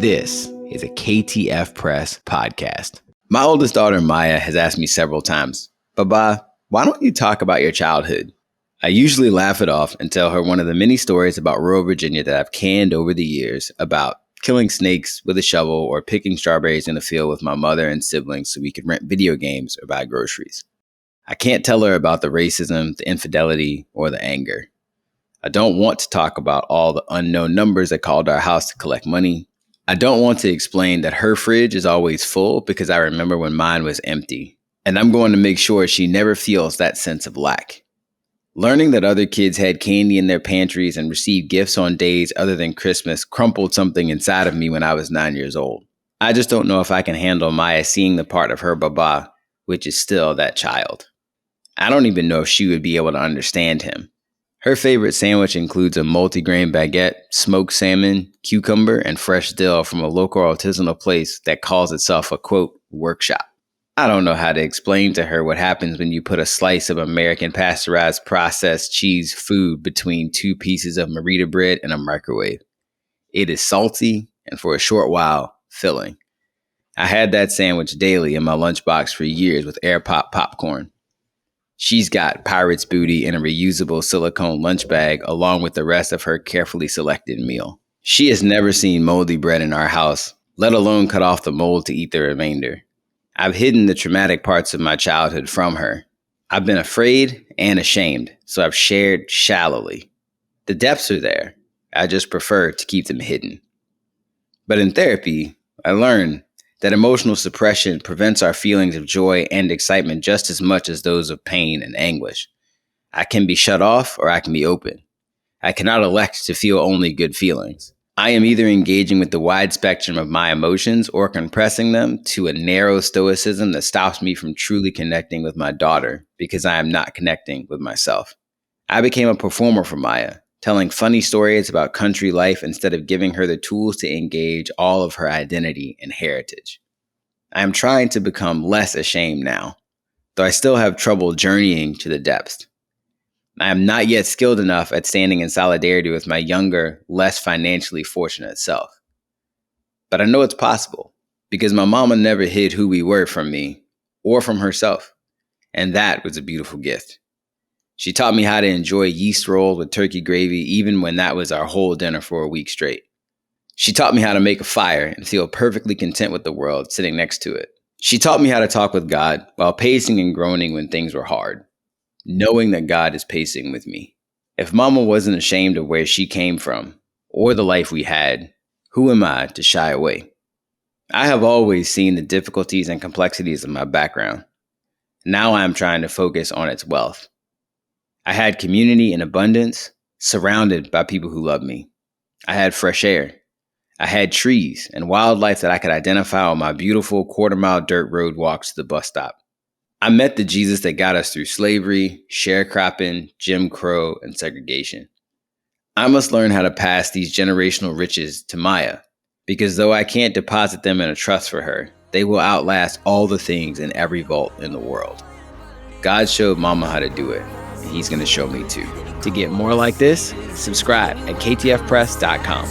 This is a KTF Press podcast. My oldest daughter, Maya, has asked me several times, "Baba, why don't you talk about your childhood?" I usually laugh it off and tell her one of the many stories about rural Virginia that I've canned over the years about killing snakes with a shovel or picking strawberries in a field with my mother and siblings so we could rent video games or buy groceries. I can't tell her about the racism, the infidelity, or the anger. I don't want to talk about all the unknown numbers that called our house to collect money. I don't want to explain that her fridge is always full because I remember when mine was empty. And I'm going to make sure she never feels that sense of lack. Learning that other kids had candy in their pantries and received gifts on days other than Christmas crumpled something inside of me when I was 9 years old. I just don't know if I can handle Maya seeing the part of her Baba, which is still that child. I don't even know if she would be able to understand him. Her favorite sandwich includes a multigrain baguette, smoked salmon, cucumber, and fresh dill from a local artisanal place that calls itself a, quote, workshop. I don't know how to explain to her what happens when you put a slice of American pasteurized processed cheese food between two pieces of Merita bread in a microwave. It is salty and for a short while, filling. I had that sandwich daily in my lunchbox for years with air pop popcorn. She's got pirate's booty in a reusable silicone lunch bag along with the rest of her carefully selected meal. She has never seen moldy bread in our house, let alone cut off the mold to eat the remainder. I've hidden the traumatic parts of my childhood from her. I've been afraid and ashamed, so I've shared shallowly. The depths are there. I just prefer to keep them hidden. But in therapy, I learned that emotional suppression prevents our feelings of joy and excitement just as much as those of pain and anguish. I can be shut off or I can be open. I cannot elect to feel only good feelings. I am either engaging with the wide spectrum of my emotions or compressing them to a narrow stoicism that stops me from truly connecting with my daughter because I am not connecting with myself. I became a performer for Maya, telling funny stories about country life instead of giving her the tools to engage all of her identity and heritage. I am trying to become less ashamed now, though I still have trouble journeying to the depths. I am not yet skilled enough at standing in solidarity with my younger, less financially fortunate self. But I know it's possible because my mama never hid who we were from me or from herself, and that was a beautiful gift. She taught me how to enjoy yeast rolls with turkey gravy even when that was our whole dinner for a week straight. She taught me how to make a fire and feel perfectly content with the world sitting next to it. She taught me how to talk with God while pacing and groaning when things were hard, knowing that God is pacing with me. If Mama wasn't ashamed of where she came from or the life we had, who am I to shy away? I have always seen the difficulties and complexities of my background. Now I am trying to focus on its wealth. I had community in abundance, surrounded by people who loved me. I had fresh air. I had trees and wildlife that I could identify on my beautiful quarter-mile dirt road walks to the bus stop. I met the Jesus that got us through slavery, sharecropping, Jim Crow, and segregation. I must learn how to pass these generational riches to Maya, because though I can't deposit them in a trust for her, they will outlast all the things in every vault in the world. God showed Mama how to do it. He's going to show me too. To get more like this, subscribe at ktfpress.com.